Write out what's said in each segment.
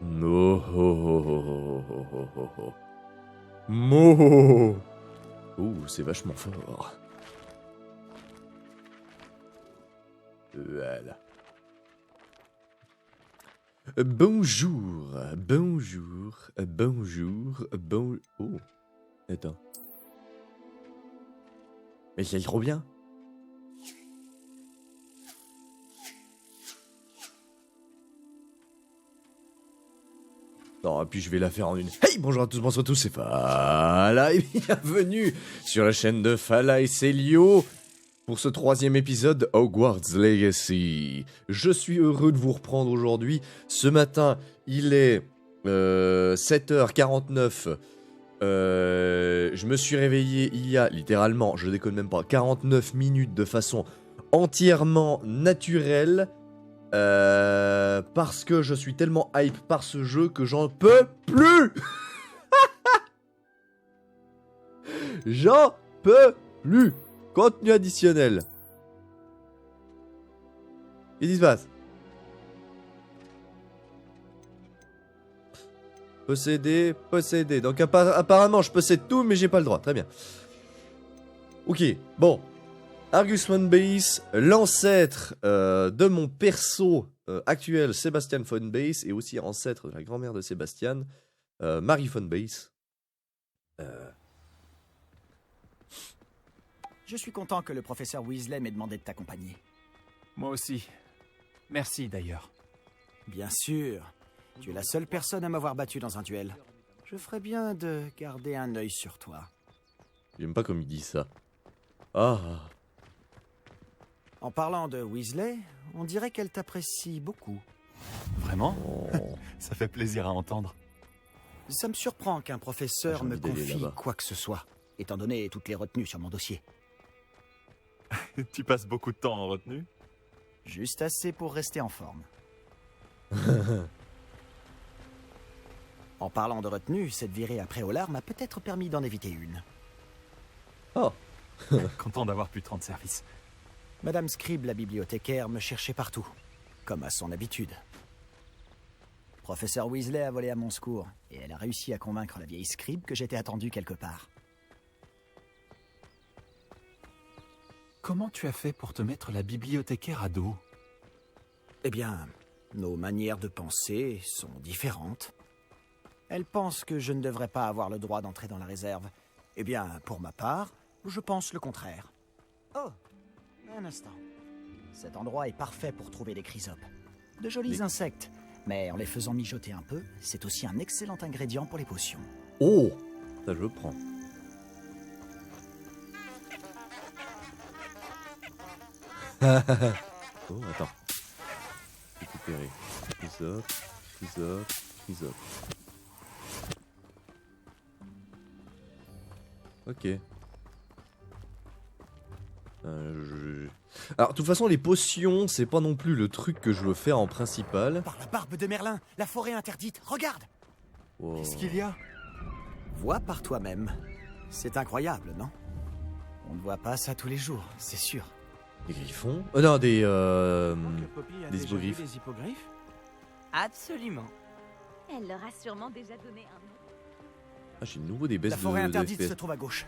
Oh, oh, oh, oh, oh, oh, oh. Mo. Ouh, c'est vachement fort. Voilà. Bonjour, bonjour, bonjour, bon... Oh, attends. Mais c'est trop bien. Non, et puis je vais la faire en une. Hey, bonjour à tous, bonsoir à tous, c'est Fala et bienvenue sur la chaîne de Fala et Célio pour ce 3e épisode Hogwarts Legacy. Je suis heureux de vous reprendre aujourd'hui. Ce matin, il est 7h49. Je me suis réveillé il y a littéralement, je déconne même pas, 49 minutes de façon entièrement naturelle. Parce que je suis tellement hype par ce jeu que j'en peux plus. J'en peux plus. Contenu additionnel. Qu'est-ce qui se passe? Posséder, posséder. Donc apparemment je possède tout mais j'ai pas le droit. Très bien. Ok, bon. Argus Fonbase, l'ancêtre de mon perso actuel, Sébastien Fonbase, et aussi ancêtre de la grand-mère de Sébastien, Marie Fonbase. Je suis content que le professeur Weasley m'ait demandé de t'accompagner. Moi aussi. Merci d'ailleurs. Bien sûr. Tu es la seule personne à m'avoir battu dans un duel. Je ferais bien de garder un œil sur toi. J'aime pas comme il dit ça. Ah. En parlant de Weasley, on dirait qu'elle t'apprécie beaucoup. Vraiment? Oh. Ça fait plaisir à entendre. Ça me surprend qu'un professeur J'ai me envie d'aller confie là-bas. quoi que ce soit, étant donné toutes les retenues sur mon dossier. Tu passes beaucoup de temps en retenue? Juste assez pour rester en forme. En parlant de retenue, cette virée après Préolard m'a peut-être permis d'en éviter une. Oh. Content d'avoir pu te rendre service. Madame Scribe, la bibliothécaire, me cherchait partout, comme à son habitude. Professeur Weasley a volé à mon secours, et elle a réussi à convaincre la vieille Scribe que j'étais attendu quelque part. Comment tu as fait pour te mettre la bibliothécaire à dos? Eh bien, nos manières de penser sont différentes. Elle pense que je ne devrais pas avoir le droit d'entrer dans la réserve. Eh bien, pour ma part, je pense le contraire. Oh, un instant. Cet endroit est parfait pour trouver des chrysopes. De jolis insectes, mais en les faisant mijoter un peu, c'est aussi un excellent ingrédient pour les potions. Oh. Ça je le prends. Oh, attends. Récupérer. Chrysope, chrysope, chrysope. Ok. Alors, de toute façon, les potions, c'est pas non plus le truc que je veux faire en principal. Par la barbe de Merlin, la forêt interdite, regarde! Wow. Qu'est-ce qu'il y a? Vois par toi-même. C'est incroyable, non? On ne voit pas ça tous les jours, c'est sûr. Des griffons? Non, des Poppy a des déjà hippogriffes. vu des hippogriffes? Absolument. Elle leur a sûrement déjà donné un nom. Ah, j'ai de nouveau des baisses La forêt de interdite FPS. se trouve à gauche.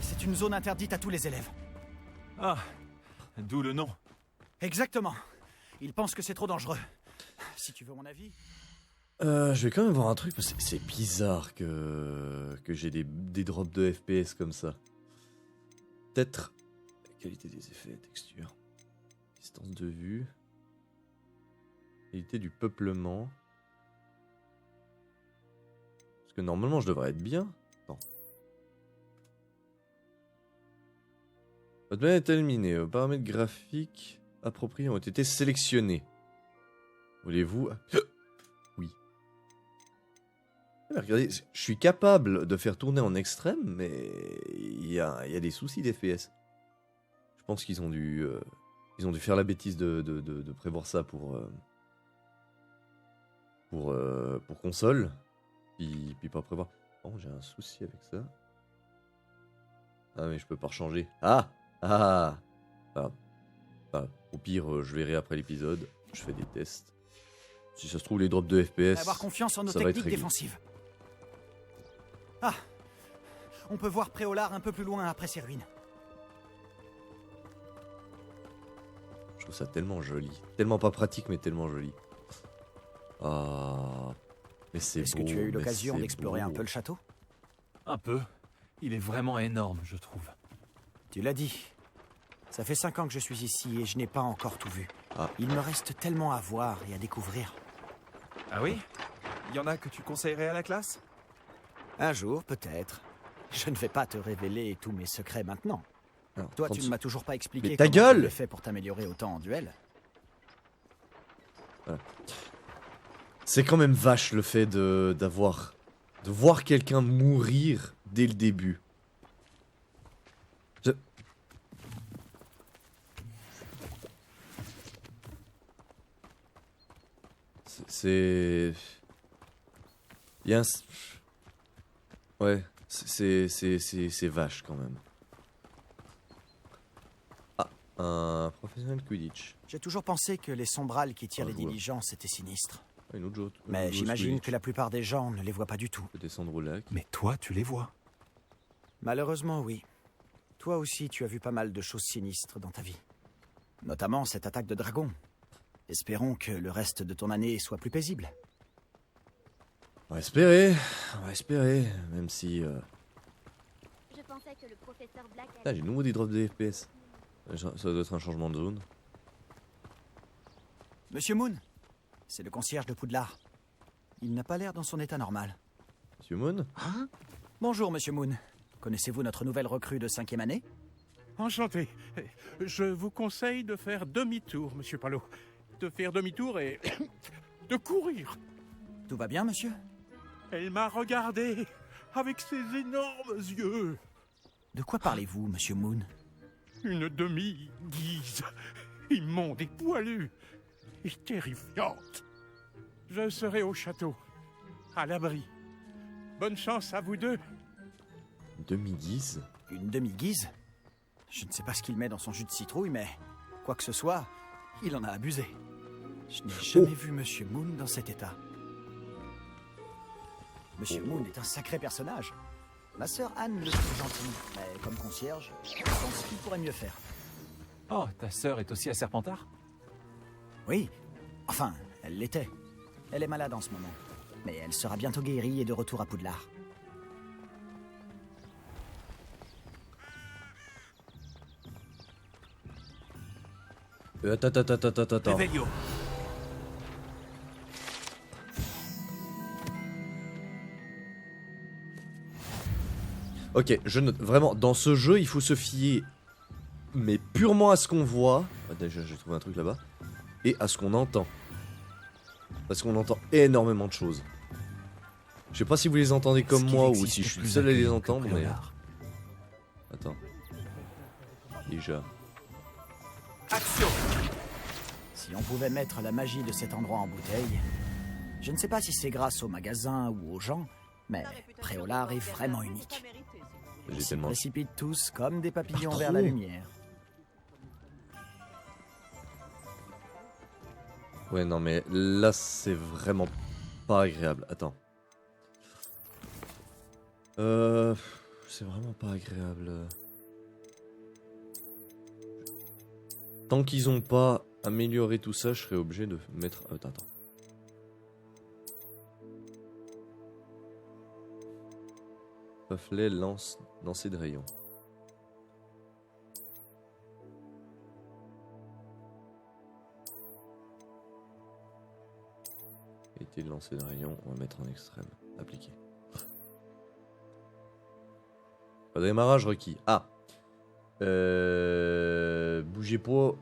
C'est une zone interdite à tous les élèves. Ah, d'où le nom. Exactement. Ils pensent que c'est trop dangereux. Si tu veux mon avis... Je vais quand même voir un truc parce que c'est bizarre que j'ai des drops de FPS comme ça. Peut-être qualité des effets, texture, distance de vue, qualité du peuplement. Parce que normalement je devrais être bien. Non. Votre planète est éliminée. Paramètres graphiques appropriés ont été sélectionnés. Voulez-vous... Oui. Regardez, je suis capable de faire tourner en extrême, mais il y a des soucis d'FPS. Je pense qu'ils ont dû faire la bêtise de prévoir ça pour console, puis pas prévoir. Oh, j'ai un souci avec ça. Ah mais je peux pas rechanger. Ah. Au pire, je verrai après l'épisode. Je fais des tests. Si ça se trouve, les drops de FPS, Avoir confiance en nos ça va être techniques réglé. défensives. Ah, on peut voir Préolard un peu plus loin après ces ruines. Je trouve ça tellement joli. Tellement pas pratique, mais tellement joli. Ah, mais c'est beau. Est-ce que tu as eu mais l'occasion c'est d'explorer un beau. peu le château? Un peu. Il est vraiment énorme, je trouve. Tu l'as dit. Ça fait 5 ans que je suis ici et je n'ai pas encore tout vu. Ah. Il me reste tellement à voir et à découvrir. Ah oui? Il y en a que tu conseillerais à la classe? Un jour, peut-être. Je ne vais pas te révéler tous mes secrets maintenant. Alors, Toi, 30 tu ne m'as toujours pas expliqué Mais ta comment gueule tu l'as fait pour t'améliorer autant en duel. C'est quand même vache le fait de voir quelqu'un mourir dès le début. Je- C'est... Il y a un... Ouais, c'est vache quand même. Ah, un professionnel Quidditch. J'ai toujours pensé que les sombrales qui tirent Ah, les je vois. diligences étaient sinistres. Ah, une autre joueuse- une Mais joueuse j'imagine Quidditch. que la plupart des gens ne les voient pas du tout. On peut descendre au lac. Mais toi, tu les vois. Malheureusement, oui. Toi aussi, tu as vu pas mal de choses sinistres dans ta vie. Notamment cette attaque de dragon. Espérons que le reste de ton année soit plus paisible. On va espérer, même si... Je pensais que le professeur Black Ah, j'ai de nouveau des drops de FPS. Ça doit être un changement de zone. Monsieur Moon, c'est le concierge de Poudlard. Il n'a pas l'air dans son état normal. Monsieur Moon? Bonjour, Monsieur Moon. Connaissez-vous notre nouvelle recrue de 5e année? Enchanté. Je vous conseille de faire demi-tour, monsieur Palot. De faire demi-tour et de courir. Tout va bien, monsieur? Elle m'a regardé avec ses énormes yeux. De quoi parlez-vous, Monsieur Moon? Une demi-guise, immonde et poilue, et terrifiante. Je serai au château, à l'abri. Bonne chance à vous deux. Demi-guise? Une demi-guise? Je ne sais pas ce qu'il met dans son jus de citrouille, mais quoi que ce soit, il en a abusé. Je n'ai jamais vu Monsieur Moon dans cet état. Monsieur Moon est un sacré personnage. Ma sœur Anne le trouve gentil, mais comme concierge, je pense qu'il pourrait mieux faire. Oh, ta sœur est aussi à Serpentard? Oui, enfin, elle l'était. Elle est malade en ce moment, mais elle sera bientôt guérie et de retour à Poudlard. Attends. Revelio. Ok, je note. Vraiment, dans ce jeu, il faut se fier, mais purement à ce qu'on voit. Ah, déjà, j'ai trouvé un truc là-bas. Et à ce qu'on entend. Parce qu'on entend énormément de choses. Je sais pas si vous les entendez comme Est-ce qu'il moi ou existe si je suis le plus seul à les accueillant que entendre, mais... Préolard? Attends. Déjà. Action. Si on pouvait mettre la magie de cet endroit en bouteille... Je ne sais pas si c'est grâce au magasin ou aux gens, mais Préolard est vraiment unique. J'ai Ils se tellement... précipitent tous comme des papillons Pas vers la trop. lumière. Ouais, non, mais là, c'est vraiment pas agréable. Attends. C'est vraiment pas agréable. Tant qu'ils ont pas amélioré tout ça, je serais obligé de mettre... Attends. Paflet lance lancer de rayon. Éviter de lancer de rayon, on va mettre en extrême. Appliquer. Pas de démarrage requis. Ah. Bougez pas,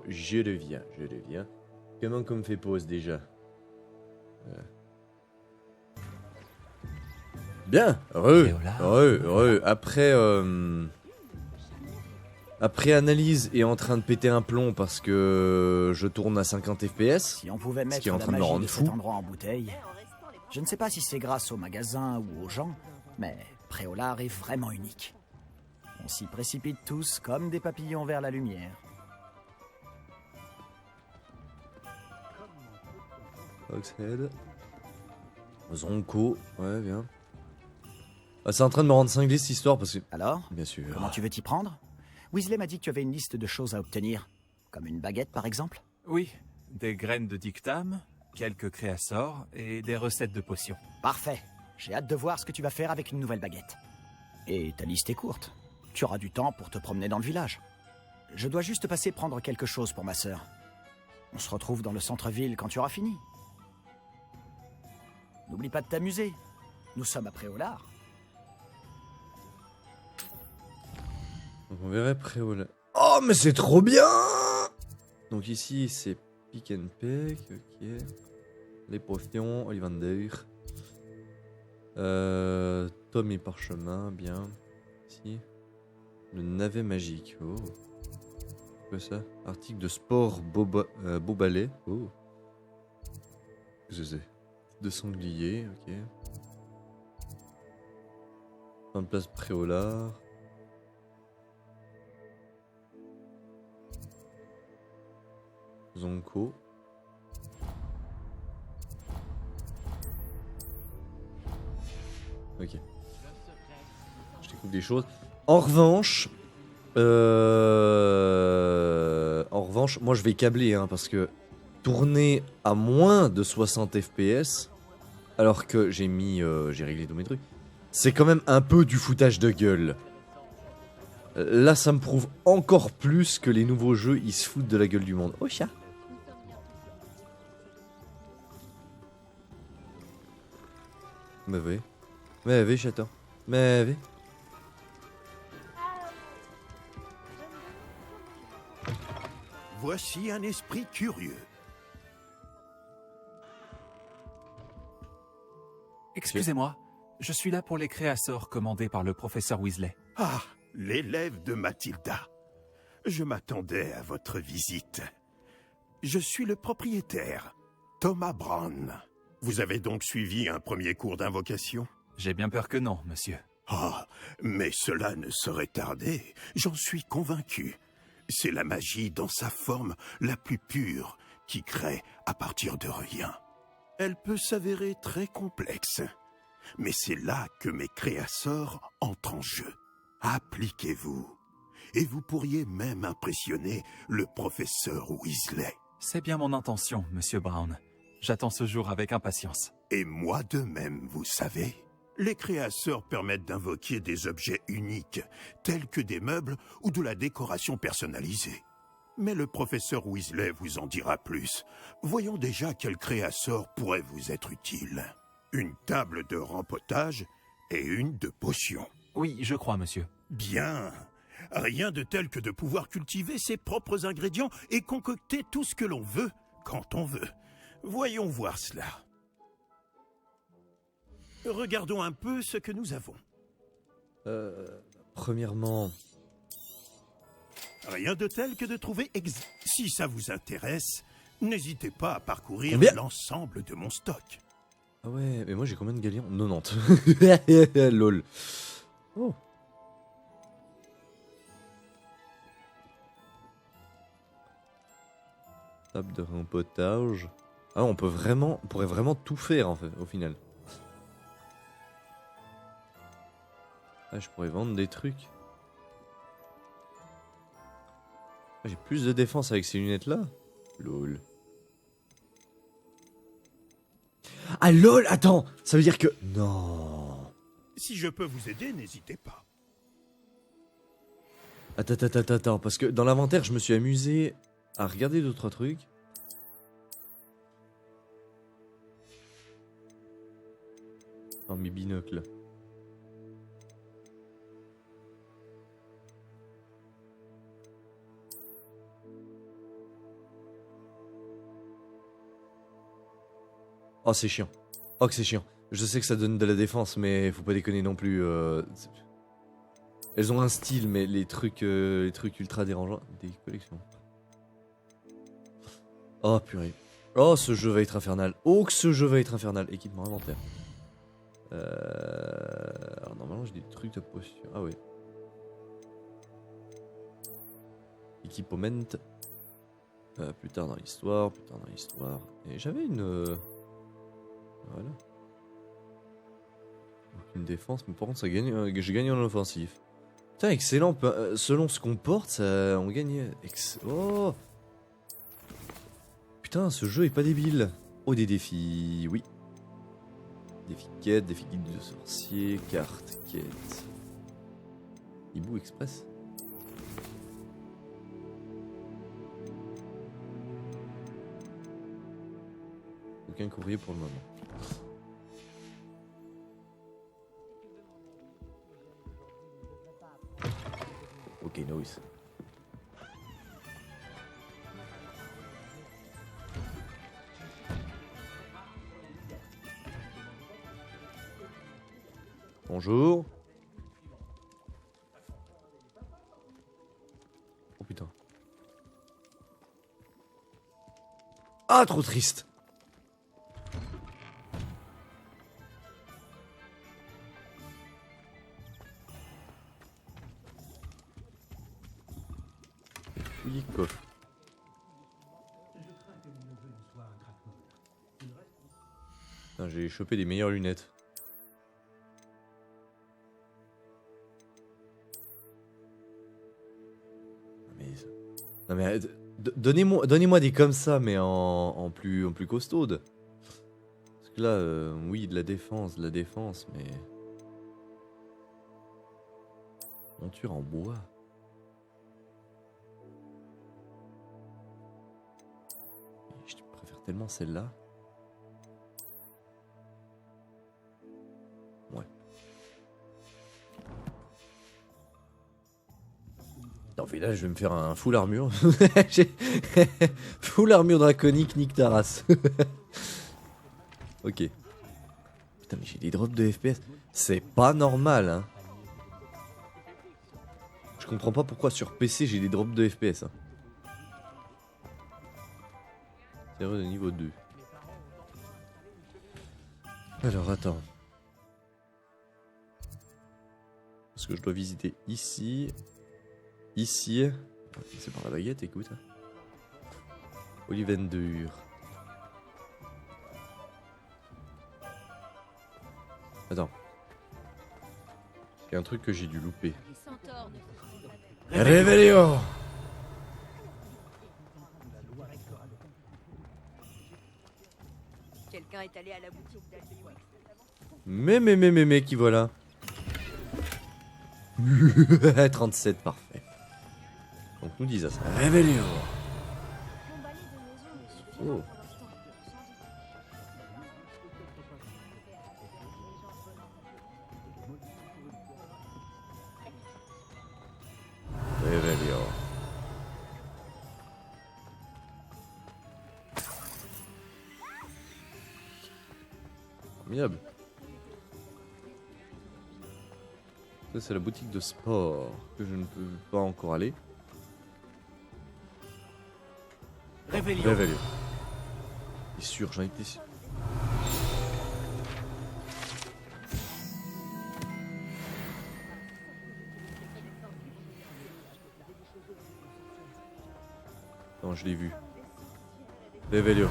je reviens. Comment qu'on me fait pause déjà? Bien, heureux. Après analyse et en train de péter un plomb parce que je tourne à 50 FPS. Si on pouvait Ce mettre qui est en la train de me magie rendre de cet fou. endroit en bouteille... Je ne sais pas si c'est grâce au magasin ou aux gens, mais Préolard est vraiment unique. On s'y précipite tous comme des papillons vers la lumière. Oxhead. Zonko, ouais, bien. Ah, c'est en train de me rendre cinglé cette histoire parce que. Alors, Bien sûr. comment tu veux t'y prendre? Weasley m'a dit que tu avais une liste de choses à obtenir. Comme une baguette, par exemple? Oui, des graines de dictame, quelques créassors et des recettes de potions. Parfait. J'ai hâte de voir ce que tu vas faire avec une nouvelle baguette. Et ta liste est courte. Tu auras du temps pour te promener dans le village. Je dois juste passer prendre quelque chose pour ma sœur. On se retrouve dans le centre-ville quand tu auras fini. N'oublie pas de t'amuser. Nous sommes à Préolard. Donc on verrait Préola. Oh, mais c'est trop bien! Donc ici, c'est Pick and Peck, ok. Les potions, Ollivander. Tome et parchemin, bien. Ici. Le navet magique, oh. C'est quoi ça? Article de sport Beaubalais, oh. Qu'est-ce que c'est? De sanglier, ok. Fin de place Préolard. Zonko. Ok. Je découvre des choses. En revanche, moi je vais câbler hein, parce que tourner à moins de 60 FPS, alors que j'ai réglé tous mes trucs, c'est quand même un peu du foutage de gueule. Là, ça me prouve encore plus que les nouveaux jeux, ils se foutent de la gueule du monde. Oh chat. Mais oui, chaton. Mais oui. Voici un esprit curieux. Excusez-moi, je suis là pour les créassors commandés par le professeur Weasley. Ah, l'élève de Mathilda. Je m'attendais à votre visite. Je suis le propriétaire, Thomas Brown. Vous avez donc suivi un premier cours d'invocation? J'ai bien peur que non, monsieur. Ah, mais cela ne saurait tarder, j'en suis convaincu. C'est la magie dans sa forme la plus pure qui crée à partir de rien. Elle peut s'avérer très complexe, mais c'est là que mes créasseurs entrent en jeu. Appliquez-vous, et vous pourriez même impressionner le professeur Weasley. C'est bien mon intention, monsieur Brown. J'attends ce jour avec impatience. Et moi de même, vous savez. Les créasseurs permettent d'invoquer des objets uniques, tels que des meubles ou de la décoration personnalisée. Mais le professeur Weasley vous en dira plus. Voyons déjà quel créasseur pourrait vous être utile. Une table de rempotage et une de potions. Oui, je crois, monsieur. Bien. Rien de tel que de pouvoir cultiver ses propres ingrédients et concocter tout ce que l'on veut, quand on veut. Voyons voir cela. Regardons un peu ce que nous avons. Premièrement... Rien de tel que de trouver Si ça vous intéresse, n'hésitez pas à parcourir Combien l'ensemble de mon stock. Ah ouais, mais moi j'ai combien de galions? 90. Lol. Oh. Table de rempotage. Ah, on pourrait vraiment tout faire en fait, au final. Ah, je pourrais vendre des trucs. Ah, j'ai plus de défense avec ces lunettes là. Lol. Ah lol, attends, ça veut dire que... Non. Si je peux vous aider, n'hésitez pas. Attends, parce que dans l'inventaire, je me suis amusé à regarder d'autres trucs. Dans mes binocles. Oh, c'est chiant. Oh, que c'est chiant. Je sais que ça donne de la défense, mais faut pas déconner non plus. Elles ont un style, mais les trucs ultra dérangeants. Des collections. Oh, purée. Oh, ce jeu va être infernal. Oh, que ce jeu va être infernal. Équipement inventaire. Alors, normalement, j'ai des trucs de potion. Ah, oui. Équipement. Plus tard dans l'histoire. Et j'avais une Voilà. Une défense, mais par contre, ça gagne, je gagne en offensif. Putain, excellent. Selon ce qu'on porte, ça, on gagne. Oh! Putain, ce jeu est pas débile. Oh, des défis, oui. Défi quête, défi guide de sorcier, carte, quête. Hibou Express. Aucun courrier pour le moment. Ok, noise. Bonjour. Oh putain. Ah, trop triste. Fouiller coffre. Putain, j'ai chopé des meilleures lunettes. Non mais donnez-moi des comme ça, mais en plus costaude. Parce que là, oui, de la défense, mais monture en bois. Je préfère tellement celle-là. Ouais. Non mais là je vais me faire un full armure. Full armure draconique, nique ta race. Ok. Putain mais j'ai des drops de FPS. C'est pas normal hein. Je comprends pas pourquoi sur PC j'ai des drops de FPS hein. Serrure de niveau 2. Alors attends. Parce que je dois visiter ici. Ici. C'est par la baguette, écoute. Olivendur. Attends. Il y a un truc que j'ai dû louper. Réveillon. Quelqu'un est allé à la boutique d'Albion. Mais, qui voilà. 37, parfait. Donc nous disons ça. Réveillon. Oh. Réveillon. Formidable. Ça c'est la boutique de sport que je ne peux pas encore aller. Réveillon. Réveillon. C'est sûr, j'en étais sûr. Non, je l'ai vu. Réveillon.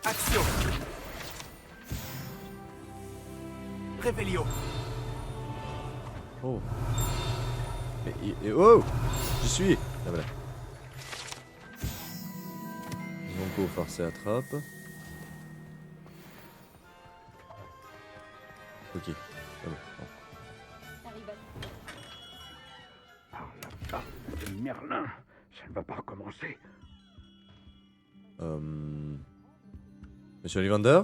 Action. Réveillon. Oh. Oh. J'y suis. Ah voilà. Zonko forcé attrape. Ok. Ah bon. Par la barbe de Merlin, ça ne va pas recommencer. Monsieur Ollivander?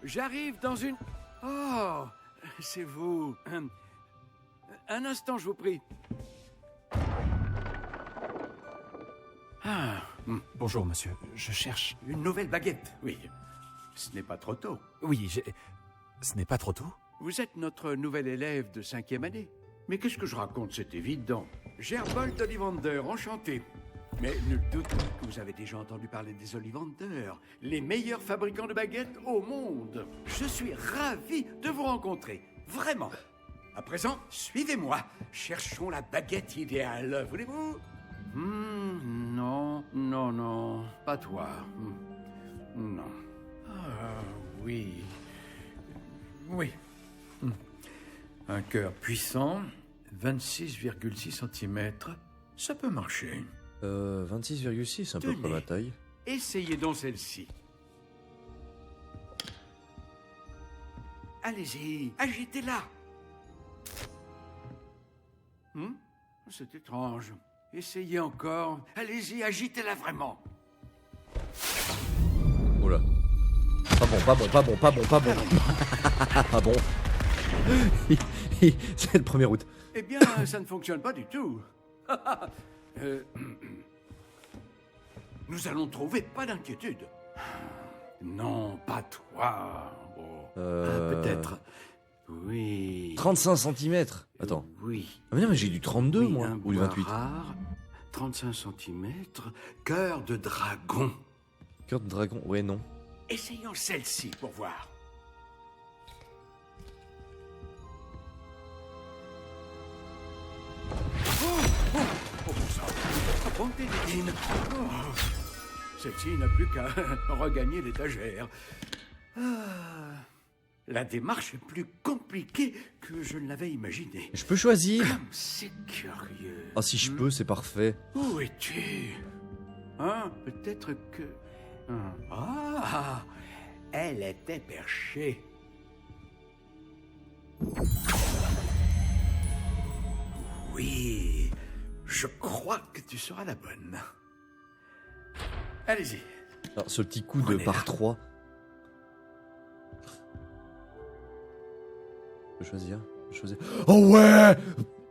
J'arrive dans une... Oh, c'est vous. Un instant, je vous prie. Ah, Bonjour, monsieur. Je cherche... une nouvelle baguette. Oui, ce n'est pas trop tôt. Oui, ce n'est pas trop tôt? Vous êtes notre nouvel élève de 5e année. Mais qu'est-ce que je raconte, c'est évident. Gerbold Ollivander, enchanté. Mais nul doute que vous avez déjà entendu parler des Ollivander, les meilleurs fabricants de baguettes au monde. Je suis ravi de vous rencontrer. Vraiment. À présent, suivez-moi. Cherchons la baguette idéale, voulez-vous? Non, non, non, pas toi. Non. Ah, oui. Oui. Un cœur puissant, 26,6 cm, ça peut marcher. 26,6, c'est à peu près Tenez. ma taille. Essayez donc celle-ci. Allez-y, agitez-la. C'est étrange. Essayez encore. Allez-y, agitez-la vraiment. Oula. Pas bon, pas bon, pas bon, pas bon, pas bon. Pas bon. C'est le 1er août. Eh bien, ça ne fonctionne pas du tout. Nous allons trouver, pas d'inquiétude. Non, pas toi. Oh. Peut-être. Oui. 35 cm. Attends. Oui. Ah mais non, mais j'ai du 32 Oui, moi. un Ou du bois 28. rare, 35 cm, cœur de dragon. Cœur de dragon. Ouais, non. Essayons celle-ci pour voir. Oh, ça. Bonne télédine. Oh. Celle-ci n'a plus qu'à regagner l'étagère. La démarche est plus compliquée que je ne l'avais imaginé. Je peux choisir. Comme c'est curieux. Ah, si je peux, c'est parfait. Où es-tu? Hein? Peut-être que... Ah! Elle était perchée. Oui, je crois que tu seras la bonne. Allez-y. Alors, ce petit coup de Prenez-la. par 3. Je peux choisir. Je peux choisir. Oh ouais.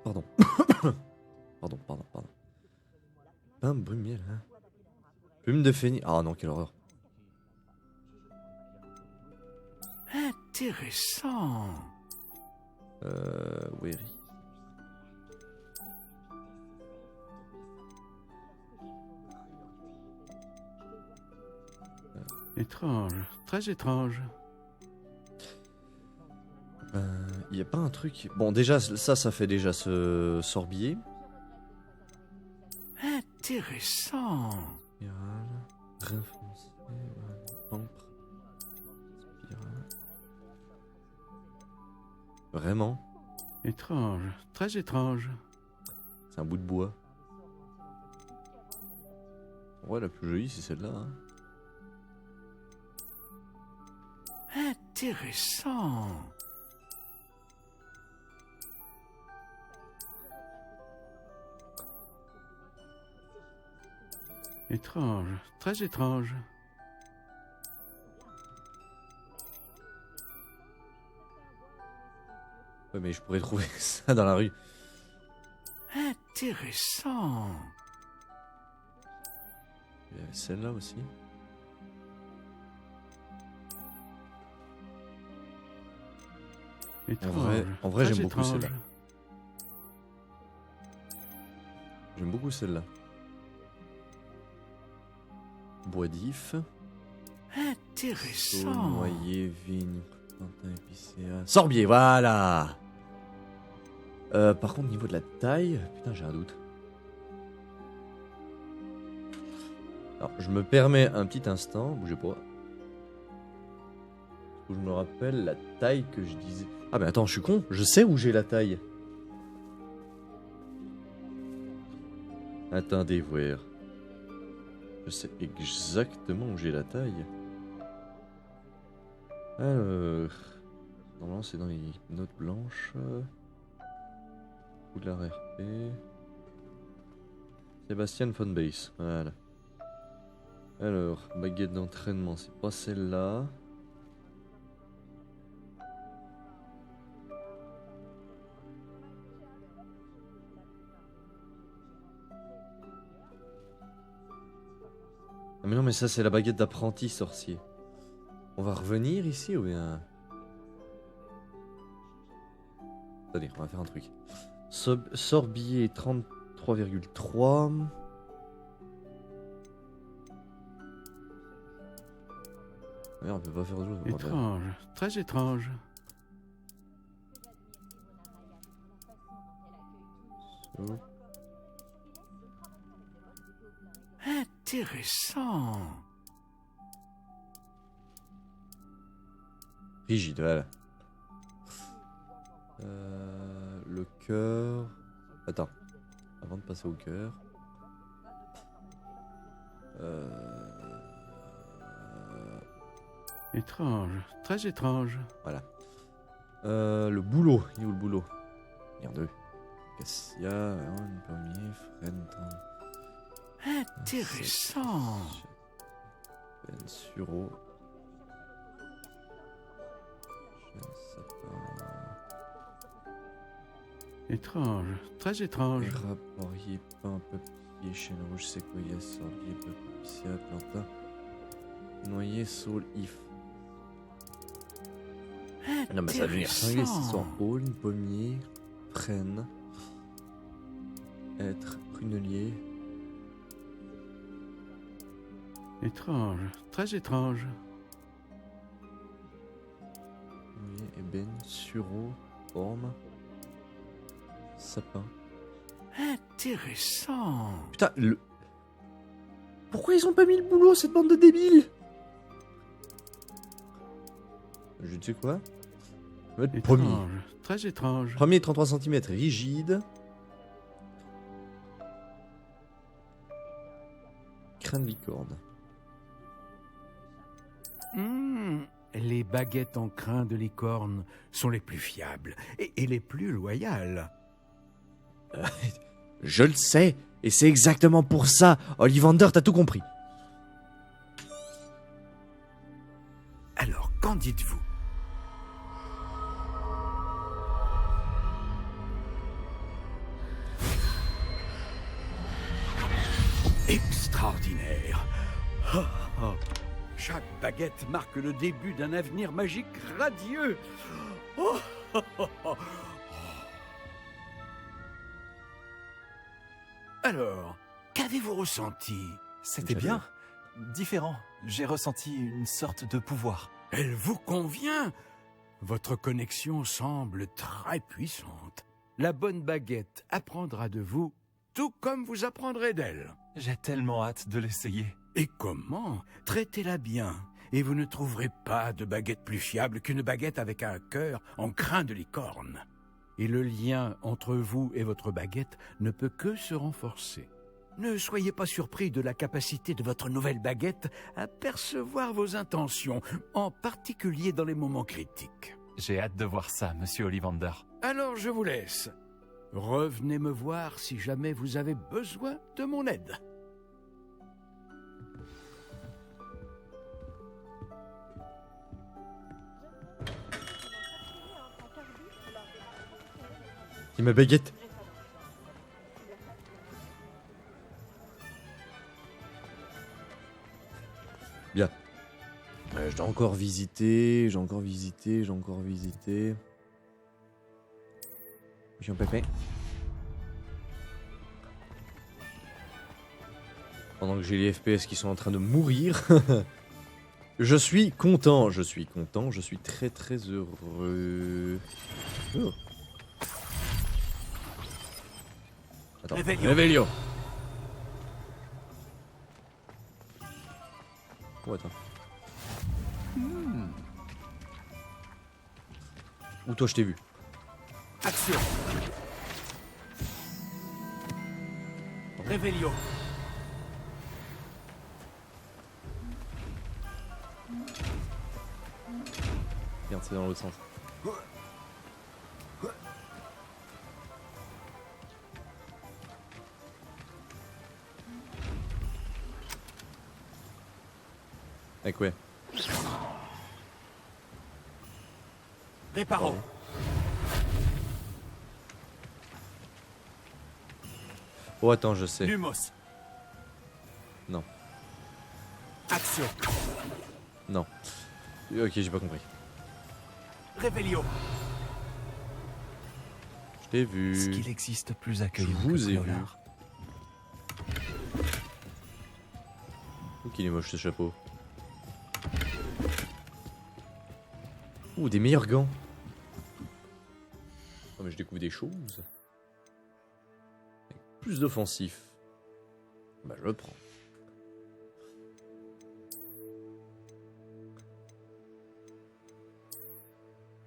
Pardon. Pardon. Un brume miel, hein. Plume de phénix. Ah non, quelle horreur. Intéressant. Weary. Étrange, très étrange. Il y a pas un truc. Bon, déjà, ça fait déjà ce sorbier. Intéressant. Spirale. Grain foncé. Encre. Spirale. Vraiment? Étrange, très étrange. C'est un bout de bois. Ouais, la plus jolie, c'est celle-là. Hein. Intéressant. Étrange, très étrange. Ouais, mais je pourrais trouver ça dans la rue. Intéressant. Il y avait celle-là aussi. Étrange, en vrai, très j'aime beaucoup étrange. celle-là. J'aime beaucoup celle-là. Bois d'if. Intéressant. Saule, noyer, vigne, plantain épicéa. Sorbier, voilà. Par contre, niveau de la taille, putain, j'ai un doute. Alors, je me permets un petit instant, bougez pas. Faut que je me rappelle la taille que je disais. Ah, mais attends, je suis con, je sais où j'ai la taille. Attendez voir. Je sais exactement où j'ai la taille. Alors. Normalement, c'est dans les notes blanches. Ou de la RP. Sébastien von Base. Voilà. Alors, baguette d'entraînement, c'est pas celle-là. Ah mais non, mais ça c'est la baguette d'apprenti sorcier. On va revenir ici ou bien... Attendez, on va faire un truc. Sorbier 33,3. Merde, on peut pas faire autre chose. Étrange, très étrange. Oh. Intéressant. Rigide, voilà. Le cœur... Attends. Avant de passer au cœur... Étrange, très étrange. Voilà. Le boulot. Il est où le boulot? Merde. Cassia, un pommier, frêne, Intéressant. Ben Suro. Chêne, sapin. Étrange, très étrange. Érable, laurier, pin, papier, chêne rouge, séquoia, sorbier, papyrus, plantain, noyer, saule, if. Non, mais ça va devenir cinglé cette histoire. Aulne, pommier, frêne, hêtre, prunelier. Étrange, très étrange. Noyer, ébène, sureau, orme, sapin. Intéressant. Putain, le... Pourquoi ils ont pas mis le boulot, cette bande de débiles? Je ne sais quoi. Premier. Étrange, très étrange. Premier 33 cm, rigide. Crâne licorne. Les baguettes en crin de licorne sont les plus fiables et les plus loyales. Je le sais, et c'est exactement pour ça. Ollivander, t'as tout compris. Alors, qu'en dites-vous? Extraordinaire. Chaque baguette marque le début d'un avenir magique radieux. Alors, qu'avez-vous ressenti? C'était bien. Différent. J'ai ressenti une sorte de pouvoir. Elle vous convient? Votre connexion semble très puissante. La bonne baguette apprendra de vous, tout comme vous apprendrez d'elle. J'ai tellement hâte de l'essayer. Et comment? Traitez-la bien, et vous ne trouverez pas de baguette plus fiable qu'une baguette avec un cœur en crin de licorne. Et le lien entre vous et votre baguette ne peut que se renforcer. Ne soyez pas surpris de la capacité de votre nouvelle baguette à percevoir vos intentions, en particulier dans les moments critiques. J'ai hâte de voir ça, monsieur Ollivander. Alors je vous laisse. Revenez me voir si jamais vous avez besoin de mon aide. C'est ma baguette. Bien. Je dois encore visiter, j'ai encore visité. Mission pépé. Pendant que j'ai les FPS qui sont en train de mourir. Je suis content, je suis très très heureux. Oh. Attends, Réveillon. Oh, attends. Où toi je t'ai vu? Action. Réveillon. Merde, c'est dans l'autre sens. Avec ouais. Réparons. Oh attends, je sais. Lumos. Non. Action. Non. Ok, j'ai pas compris. Réveillon. Je t'ai vu. Est-ce qu'il existe plus accueillant Je vous que ai Préolard? Ouh, qu'il est moche ce chapeau. Ouh, des meilleurs gants. Oh, mais je découvre des choses. plus d'offensif. Bah je le prends.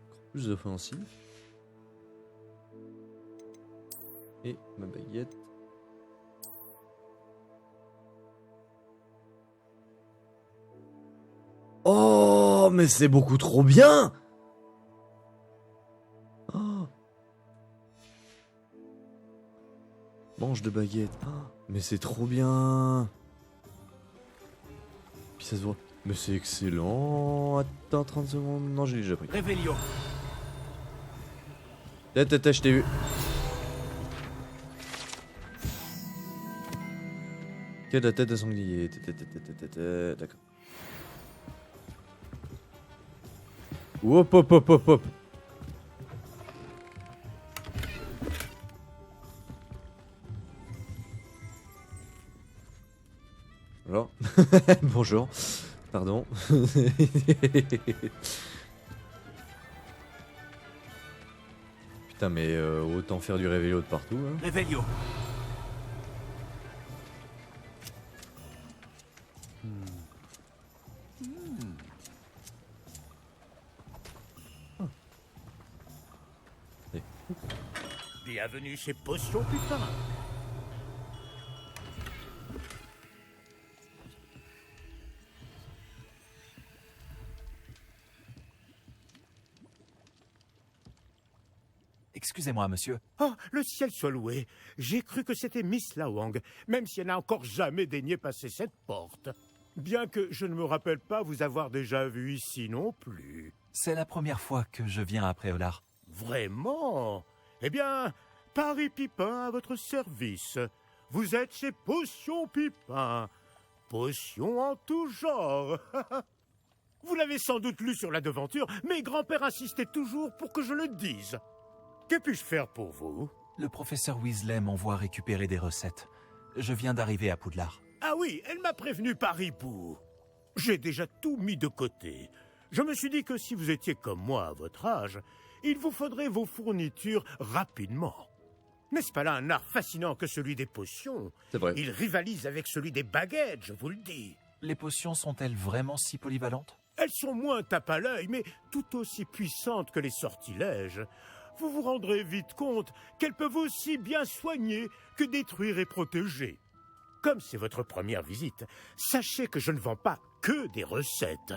Encore plus d'offensif. Et ma baguette. Oh, mais c'est beaucoup trop bien! Oh. Manche de baguette. Oh, mais c'est trop bien! Puis ça se voit. Mais c'est excellent! Attends 30 secondes. Non, j'ai déjà pris. Réveillon. Je t'ai vu. Quelle la tête à sanglier. D'accord. Hop hop hop hop hop. Alors bonjour. Pardon. Putain mais autant faire du réveillon de partout hein. Réveillon. Bienvenue chez Potion Putain. Excusez-moi, monsieur. Oh, le ciel soit loué. J'ai cru que c'était Miss Lawang, même si elle n'a encore jamais daigné passer cette porte. Bien que je ne me rappelle pas vous avoir déjà vu ici non plus. C'est la première fois que je viens à Préolard. Vraiment? Eh bien, Paris Pipin à votre service. Vous êtes chez Potion Pipin. Potion en tout genre. Vous l'avez sans doute lu sur la devanture, mais grand-père insistait toujours pour que je le dise. Que puis-je faire pour vous? Le professeur Weasley m'envoie récupérer des recettes. Je viens d'arriver à Poudlard. Ah oui, elle m'a prévenu par hibou. J'ai déjà tout mis de côté. Je me suis dit que si vous étiez comme moi à votre âge, il vous faudrait vos fournitures rapidement. N'est-ce pas là un art fascinant que celui des potions? C'est vrai. Il rivalise avec celui des baguettes, je vous le dis. Les potions sont-elles vraiment si polyvalentes? Elles sont moins tape à l'œil, mais tout aussi puissantes que les sortilèges. Vous vous rendrez vite compte qu'elles peuvent aussi bien soigner que détruire et protéger. Comme c'est votre première visite, sachez que je ne vends pas que des recettes.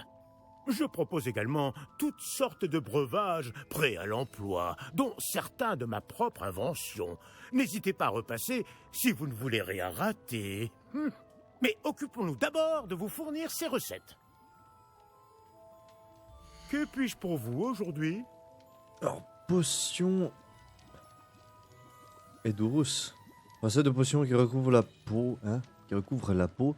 Je propose également toutes sortes de breuvages prêts à l'emploi, dont certains de ma propre invention. N'hésitez pas à repasser si vous ne voulez rien rater. Mais occupons-nous d'abord de vous fournir ces recettes. Que puis-je pour vous aujourd'hui? Alors, potion... Edurus. Recette de potion qui recouvre la peau, hein, qui recouvre la peau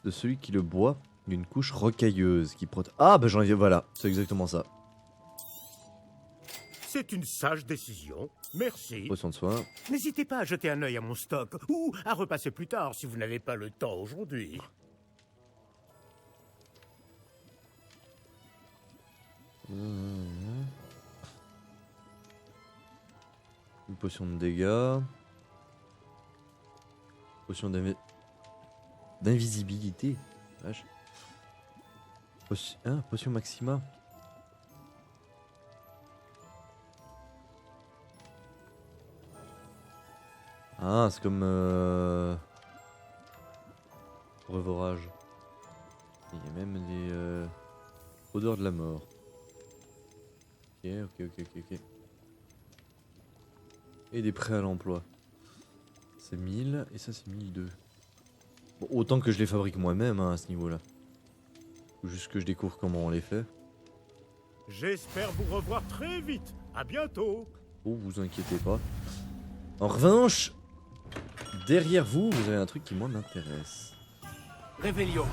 de celui qui le boit d'une couche rocailleuse qui protège... Ah bah j'en ai... Voilà, c'est exactement ça. C'est une sage décision. Merci. Potion de soin. N'hésitez pas à jeter un œil à mon stock ou à repasser plus tard si vous n'avez pas le temps aujourd'hui. Une potion de dégâts. Potion d'invisibilité. Vache. Potion maxima. Ah, c'est comme Revorage. Il y a même des odeurs de la mort. Ok. Et des prêts à l'emploi. C'est 1000 et ça c'est 1002. Bon, autant que je les fabrique moi-même hein, à ce niveau-là. Faut juste que je découvre comment on les fait. J'espère vous revoir très vite. À bientôt. Oh, vous inquiétez pas. En revanche, derrière vous, vous avez un truc qui moi m'intéresse. Réveillon.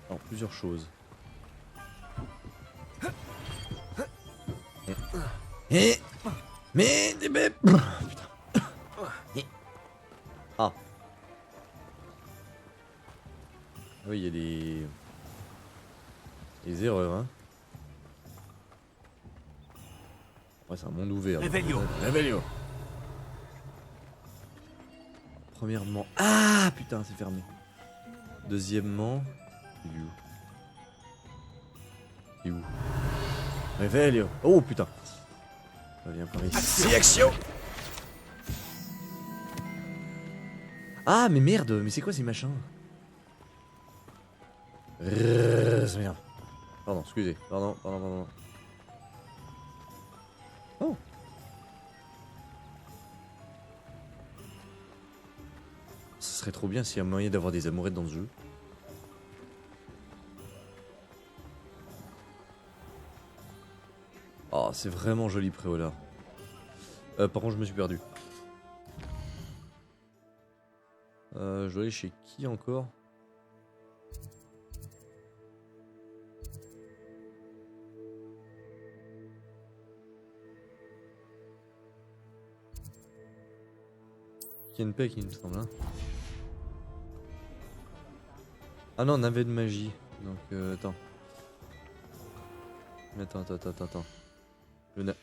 Alors, plusieurs choses. Mais putain. Ah. Oui, il y a des Les erreurs, hein. Ouais, c'est un monde ouvert. Revelio. Revelio. Premièrement... Ah putain, c'est fermé. Deuxièmement... Il est où? Il est où? Revelio. Oh putain. Ça vient par ici. Action. Ah mais merde, mais c'est quoi ces machins? C'est bien. Pardon, excusez. Pardon. Oh. Ce serait trop bien s'il y a moyen d'avoir des amourettes dans ce jeu. Oh, c'est vraiment joli Préola. Par contre, je me suis perdu. Je dois aller chez qui encore? Kenpek, il me semble. Hein. Ah non, navet de magie. Donc, attends. Attends.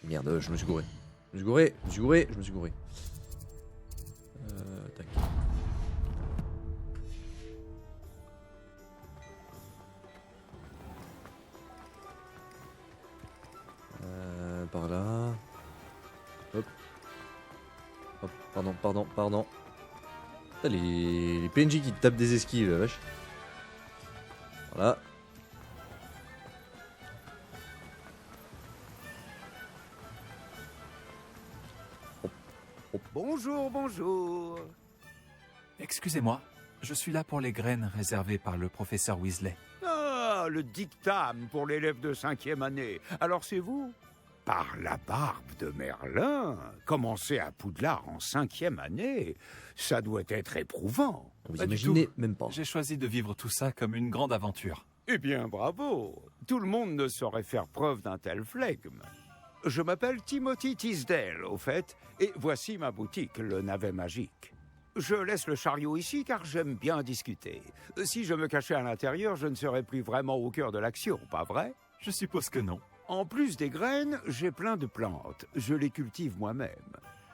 Merde, je me suis gouré. Je me suis gouré. Tac. Par là. Hop. Pardon. Putain, les PNJ qui tapent des esquives, la vache. Voilà. Bonjour. Excusez-moi, je suis là pour les graines réservées par le professeur Weasley. Ah, le dictame pour l'élève de 5e année. Alors c'est vous? Par la barbe de Merlin, commencer à Poudlard en 5e année, ça doit être éprouvant. Vous Pas du imaginez tout. même pas. J'ai choisi de vivre tout ça comme une grande aventure. Eh bien, bravo. Tout le monde ne saurait faire preuve d'un tel flegme. Je m'appelle Timothy Tisdale, au fait, et voici ma boutique, le Navet Magique. Je laisse le chariot ici car j'aime bien discuter. Si je me cachais à l'intérieur, je ne serais plus vraiment au cœur de l'action, pas vrai? Je suppose que non. En plus des graines, j'ai plein de plantes. Je les cultive moi-même.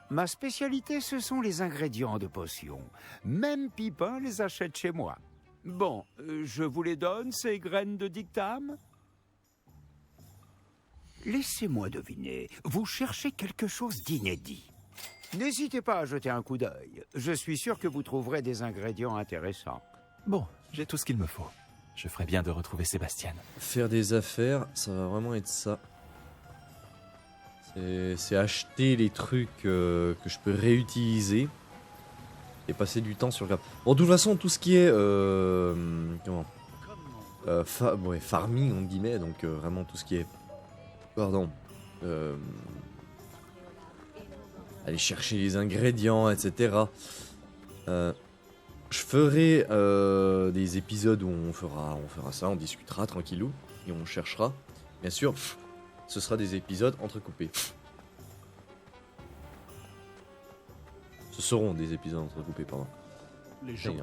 Ma spécialité, ce sont les ingrédients de potions. Même Pipin les achète chez moi. Bon, je vous les donne, ces graines de dictame? Laissez-moi deviner, vous cherchez quelque chose d'inédit. N'hésitez pas à jeter un coup d'œil. Je suis sûr que vous trouverez des ingrédients intéressants. Bon, j'ai tout ce qu'il me faut. Je ferais bien de retrouver Sébastien. Faire des affaires, ça va vraiment être ça. C'est acheter les trucs que je peux réutiliser. Et passer du temps sur le... Bon, de toute façon, tout ce qui est... farming, on guillemets, donc vraiment tout ce qui est... Pardon. Aller chercher les ingrédients, etc. Je ferai des épisodes où on fera ça, on discutera tranquillou, et on cherchera. Bien sûr, ce sera des épisodes entrecoupés. Ce seront des épisodes entrecoupés, pardon. Les gens.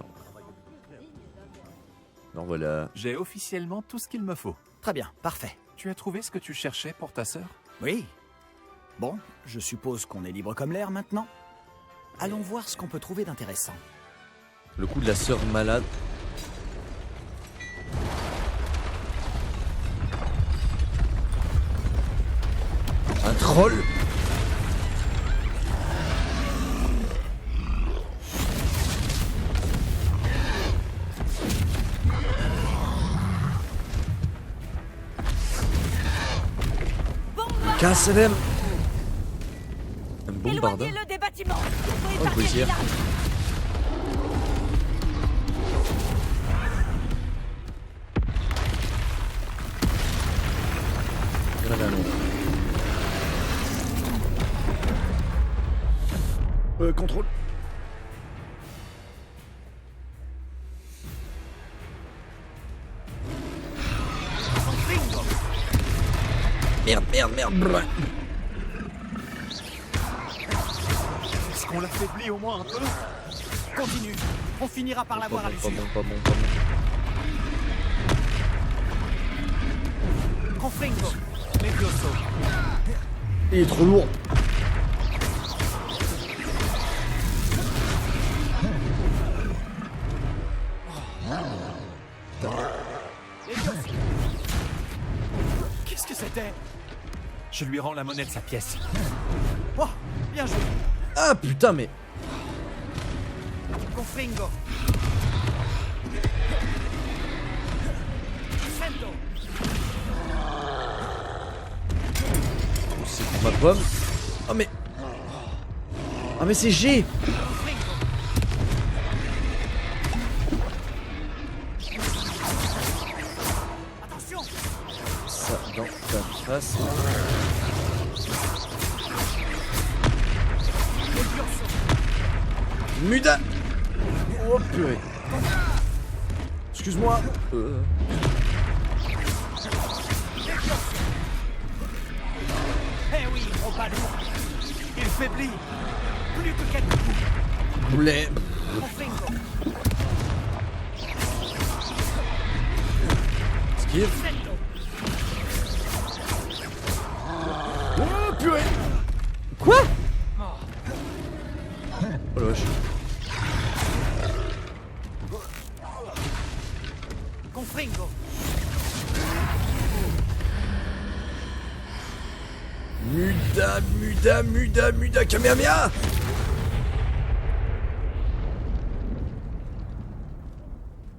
Alors voilà. J'ai officiellement tout ce qu'il me faut. Très bien, parfait. Tu as trouvé ce que tu cherchais pour ta sœur? Oui. Bon, je suppose qu'on est libre comme l'air maintenant. Allons voir ce qu'on peut trouver d'intéressant. Le coup de la sœur malade. Un troll. Casse-les. Un bombardeur. Éloignez-le des bâtiments. Oh, le policier. Il y en avait un autre. Contrôle. Merde. Brr. Est-ce qu'on l'affaiblit au moins un peu? Continue. On finira par l'avoir à l'issue. Pas bon. Confringo. Levioso. Il est trop lourd. Qu'est-ce que c'était? Je lui rends la monnaie de sa pièce. Oh, bien joué. Ah putain, mais... Confringo. Sento. C'est pour ma pomme. Oh mais... Ah mais c'est G. Confringo. Attention. Ça dans ta face. Levioso. Muda. Oh purée. Excuse-moi. Eh oui, trop pas lourd. Il faiblit. Plus que quelques coups. Boulet. Confringo. Esquive. Sento. Oh purée. Quoi? Oh la vache. Confringo. Muda, Kamehameha.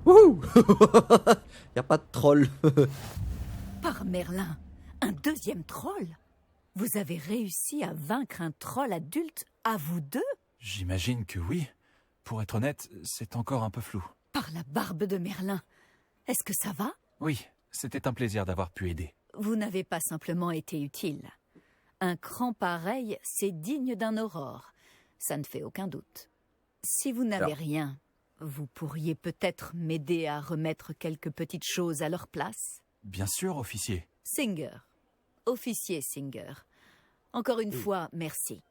Wouhou. Y'a pas de troll. Par Merlin, un deuxième troll? Vous avez réussi à vaincre un troll adulte à vous deux? J'imagine que oui. Pour être honnête, c'est encore un peu flou. Par la barbe de Merlin. Est-ce que ça va? Oui, c'était un plaisir d'avoir pu aider. Vous n'avez pas simplement été utile. Un cran pareil, c'est digne d'un aurore. Ça ne fait aucun doute. Si vous n'avez rien, vous pourriez peut-être m'aider à remettre quelques petites choses à leur place? Bien sûr, officier. Singer. Officier Singer. Encore une fois, merci.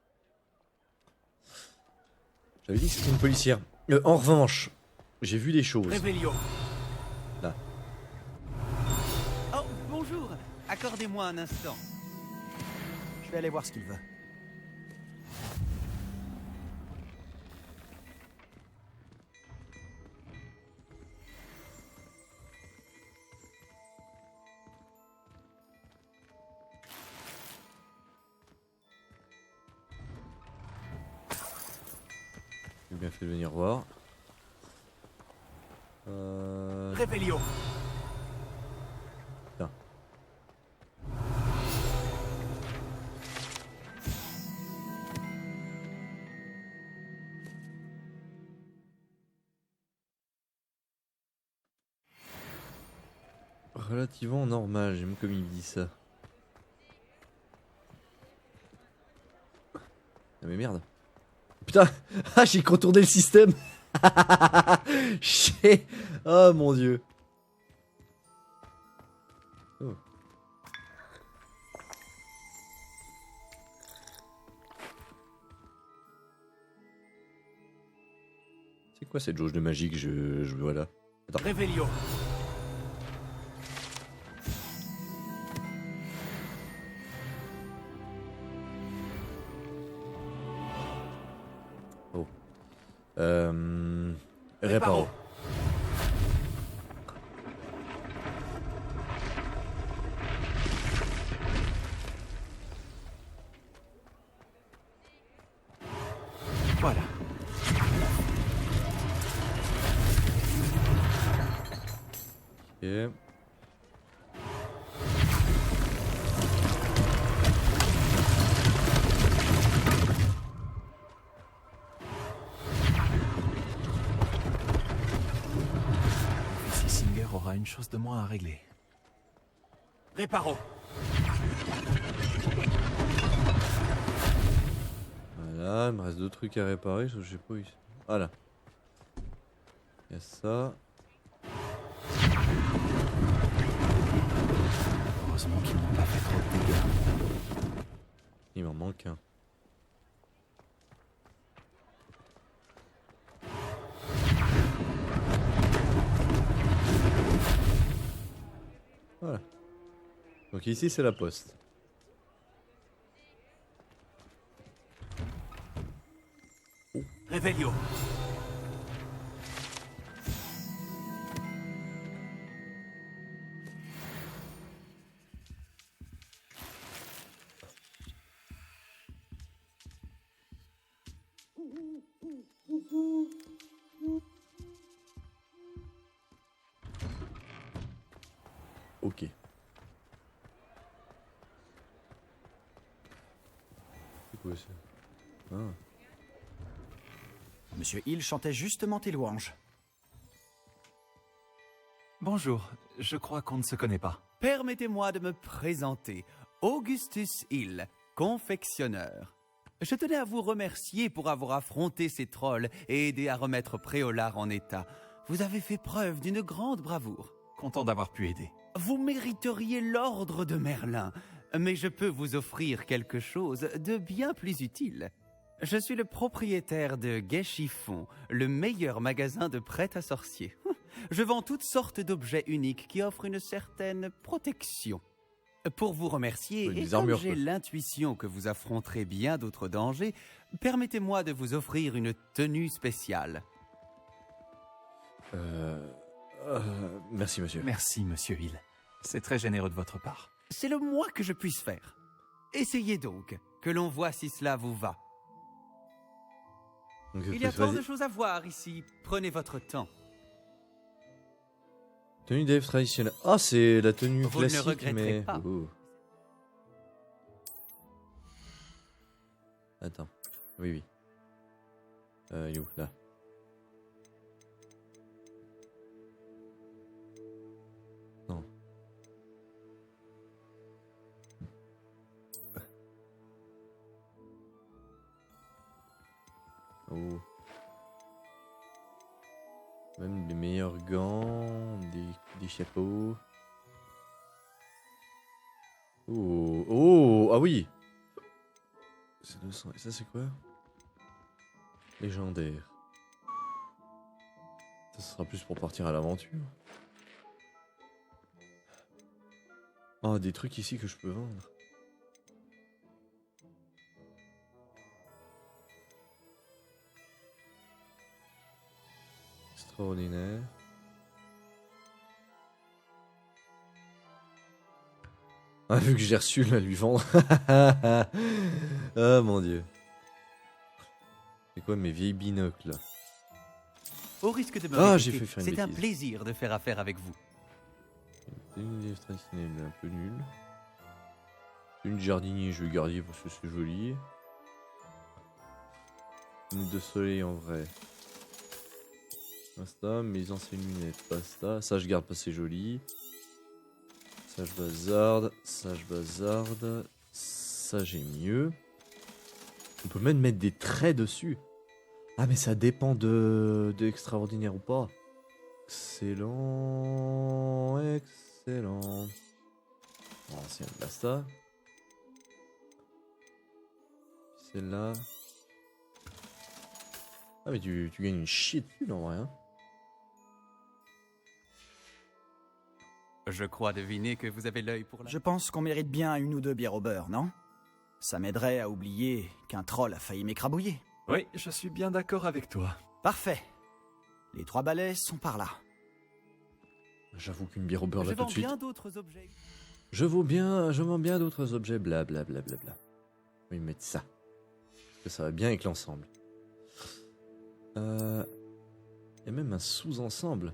J'avais dit que c'était une policière. En revanche, j'ai vu des choses. Revelio. Là. Oh, bonjour. Accordez-moi un instant. Je vais aller voir ce qu'il veut. J'ai bien fait de venir voir. Revelio. Tiens. Relativement normal, j'aime comme il dit ça. Ah mais merde. Putain, ah j'ai contourné le système. Oh mon dieu. Oh. C'est quoi cette jauge de magie que je vois là? Attends. Revelio. Réparo. Voilà. Ok. Officier Singer aura une chose de moins à régler. Réparo. Voilà, il me reste deux trucs à réparer, je sais pas où ils sont. Voilà. Il y a ça. Heureusement qu'ils n'ont pas fait trop de dégâts. Il m'en manque un. Voilà. Donc ici c'est la poste. Revelio. Ok. C'est quoi ça? Ah. Monsieur Hill chantait justement tes louanges. Bonjour, je crois qu'on ne se connaît pas. Permettez-moi de me présenter. Augustus Hill, confectionneur. Je tenais à vous remercier pour avoir affronté ces trolls et aidé à remettre Préolard en état. Vous avez fait preuve d'une grande bravoure. Content d'avoir pu aider. Vous mériteriez l'ordre de Merlin, mais je peux vous offrir quelque chose de bien plus utile. Je suis le propriétaire de Gai Chiffon, le meilleur magasin de prêt-à-sorcier. Je vends toutes sortes d'objets uniques qui offrent une certaine protection. Pour vous remercier, Oui, et des comme armures, j'ai quoi. l'intuition que vous affronterez bien d'autres dangers, permettez-moi de vous offrir une tenue spéciale. Merci monsieur. Merci, monsieur Hill. C'est très généreux de votre part. C'est le moins que je puisse faire. Essayez donc, que l'on voit si cela vous va. Donc, Il y a tant vas-y. de choses à voir ici. Prenez votre temps. Tenue d'elfe traditionnelle. Ah, c'est la tenue Vous ne classique, regretterez mais. pas. Oh. Attends. Oui, oui. Il est où? Là. Non. Oh. Même des meilleurs gants, des chapeaux. Oh, oh, ah oui. C'est 200. Et ça c'est quoi? Légendaire. Ça sera plus pour partir à l'aventure. Oh, des trucs ici que je peux vendre. Extraordinaire. Ah, vu que j'ai reçu là, lui vendre. Ah mon dieu. C'est quoi mes vieilles binocles là? Au risque de me Ah, répéter, j'ai fait faire une c'est un bêtise. plaisir de faire affaire avec vous. Une livre traditionnelle un peu nulle. Une jardinier, je vais garder parce que c'est joli. Une de soleil en vrai. Basta, mes anciennes lunettes, basta. Ça je garde parce que c'est joli. Ça je bazarde, ça je bazarde. Ça j'ai mieux. On peut même mettre des traits dessus. Ah mais ça dépend de extraordinaire ou pas. Excellent, excellent. Ancienne, basta. Celle-là. Ah mais tu gagnes une shit pub en vrai hein. Je crois deviner que vous avez l'œil pour la... Je pense qu'on mérite bien une ou deux bières au beurre, non? Ça m'aiderait à oublier qu'un troll a failli m'écrabouiller. Oui, je suis bien d'accord avec toi. Parfait. Les 3 balais sont par là. J'avoue qu'une bière au beurre Je là tout vends de suite. bien d'autres objets. Je vends bien d'autres objets, blablabla. Oui, mettre ça. Parce que ça va bien avec l'ensemble. Il y a même un sous-ensemble.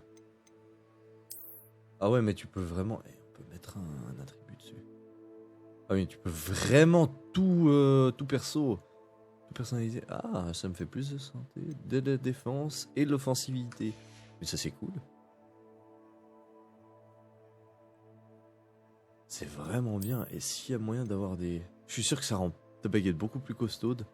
Ah ouais, mais tu peux vraiment... on peut mettre un attribut dessus. Ah oui, tu peux vraiment tout perso. Tout personnaliser. Ah, ça me fait plus de santé, de la défense et de l'offensivité. Mais ça c'est cool. C'est vraiment bien. Et s'il y a moyen d'avoir des... Je suis sûr que ça rend ta baguette beaucoup plus costaude.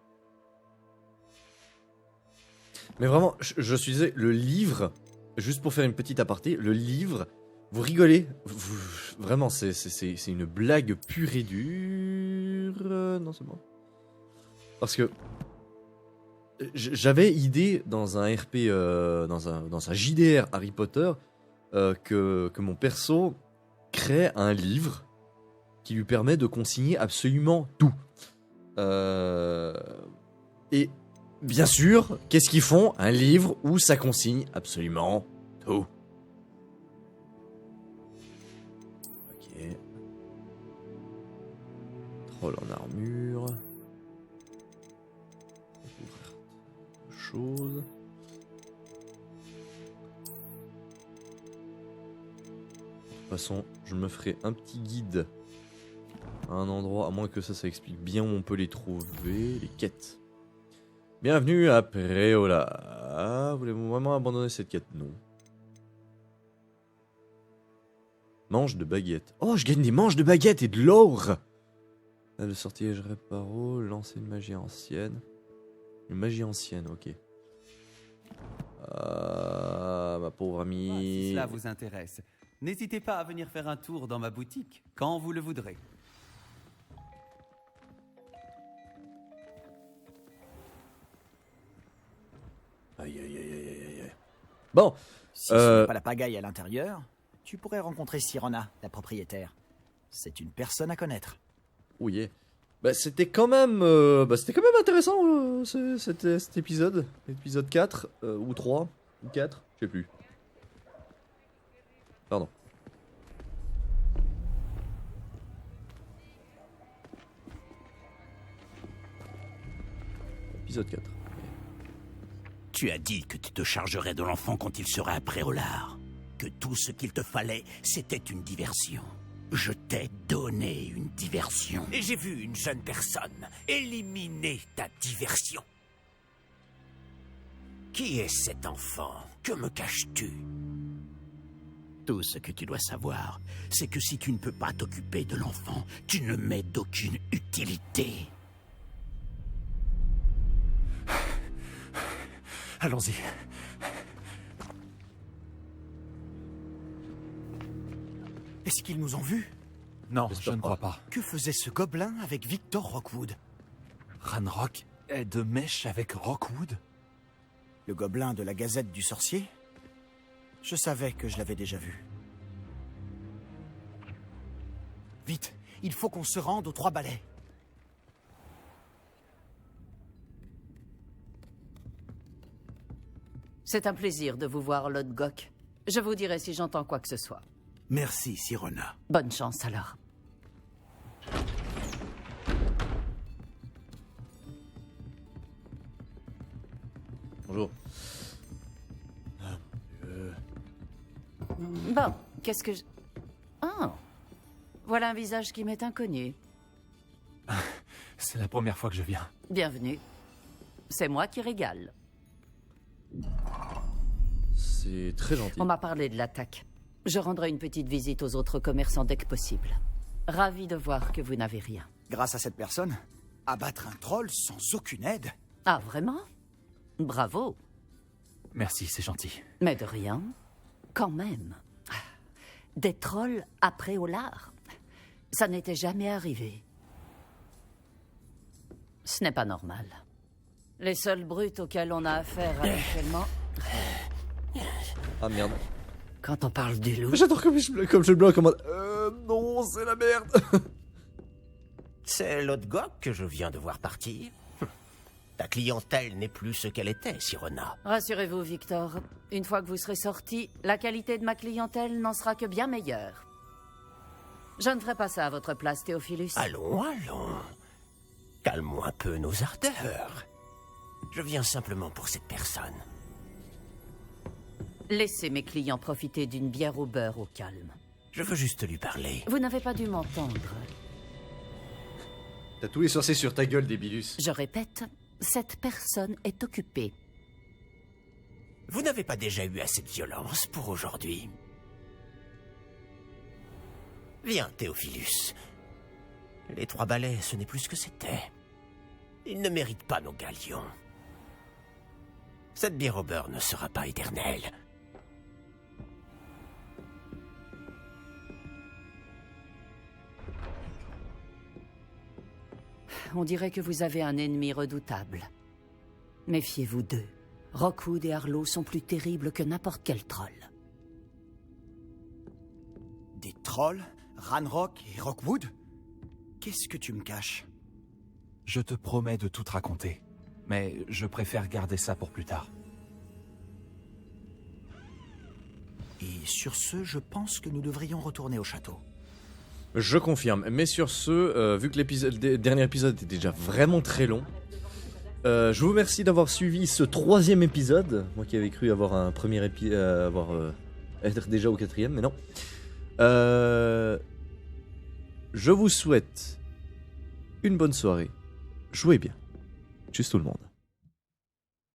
Mais vraiment, je suis désolé, le livre, juste pour faire une petite aparté, le livre, vous rigolez, vraiment, c'est une blague pure et dure. Non, c'est bon. Parce que j'avais idée dans un RP, dans un JDR Harry Potter, que mon perso crée un livre qui lui permet de consigner absolument tout. Et bien sûr, qu'est-ce qu'ils font? Un livre où ça consigne absolument tout. Ok. Troll en armure. Chose. De toute façon, je me ferai un petit guide à un endroit, à moins que ça explique bien où on peut les trouver, les quêtes. Bienvenue à Préola. Voulez-vous vraiment abandonner cette quête? Non. Manche de baguette. Oh, je gagne des manches de baguette et de l'or. Le sortilège réparo, lancer une magie ancienne. Une magie ancienne, ok. Ma pauvre amie. Si cela vous intéresse, n'hésitez pas à venir faire un tour dans ma boutique, quand vous le voudrez. Aïe, aïe, aïe, aïe, aïe, aïe. Bon. Si ce n'est pas la pagaille à l'intérieur, tu pourrais rencontrer Sirona, la propriétaire. C'est une personne à connaître. Oh yeah. Bah, c'était quand même intéressant cet épisode. Épisode 4, ou 3, ou 4, je sais plus. Pardon. Épisode 4. Tu as dit que tu te chargerais de l'enfant quand il serait à Préolard. Que tout ce qu'il te fallait, c'était une diversion. Je t'ai donné une diversion. Et j'ai vu une jeune personne éliminer ta diversion. Qui est cet enfant? Que me caches-tu? Tout ce que tu dois savoir, c'est que si tu ne peux pas t'occuper de l'enfant, tu ne m'es d'aucune utilité. Allons-y. Est-ce qu'ils nous ont vus? Non, je ne crois pas. Que faisait ce gobelin avec Victor Rockwood? Ranrock est de mèche avec Rockwood? Le gobelin de la Gazette du Sorcier? Je savais que je l'avais déjà vu. Vite, il faut qu'on se rende aux 3 balais. C'est un plaisir de vous voir, Lord Gok. Je vous dirai si j'entends quoi que ce soit. Merci, Sirona. Bonne chance alors. Bonjour. Bon, qu'est-ce que je... Oh, voilà un visage qui m'est inconnu. C'est la première fois que je viens. Bienvenue. C'est moi qui régale. C'est très gentil. On m'a parlé de l'attaque. Je rendrai une petite visite aux autres commerçants dès que possible. Ravi de voir que vous n'avez rien. Grâce à cette personne, abattre un troll sans aucune aide. Ah, vraiment? Bravo. Merci, c'est gentil. Mais de rien. Quand même. Des trolls à Préolard. Ça n'était jamais arrivé. Ce n'est pas normal. Les seuls brutes auxquels on a affaire habituellement... Ah merde. Quand on parle du loup... J'adore comme je bloque en mode... non, c'est la merde. C'est l'autre Gok que je viens de voir partir. Ta clientèle n'est plus ce qu'elle était, Sirona. Rassurez-vous, Victor. Une fois que vous serez sorti, la qualité de ma clientèle n'en sera que bien meilleure. Je ne ferai pas ça à votre place, Théophilus. Allons, allons. Calmons un peu nos ardeurs. Je viens simplement pour cette personne. Laissez mes clients profiter d'une bière au beurre au calme. Je veux juste lui parler. Vous n'avez pas dû m'entendre. T'as tous les sorciers sur ta gueule, Débilus. Je répète, cette personne est occupée. Vous n'avez pas déjà eu assez de violence pour aujourd'hui? Viens, Théophilus. Les 3 balais, ce n'est plus ce que c'était. Ils ne méritent pas nos galions. Cette bière au beurre ne sera pas éternelle. On dirait que vous avez un ennemi redoutable. Méfiez-vous d'eux. Rockwood et Arlo sont plus terribles que n'importe quel troll. Des trolls? Ranrock et Rockwood? Qu'est-ce que tu me caches? Je te promets de tout te raconter, mais je préfère garder ça pour plus tard. Et sur ce, je pense que nous devrions retourner au château. Je confirme. Mais sur ce, vu que le dernier épisode était déjà vraiment très long, je vous remercie d'avoir suivi ce 3e épisode. Moi qui avais cru avoir un premier épisode, être déjà au 4e, mais non. Je vous souhaite une bonne soirée. Jouez bien. Tchuss tout le monde.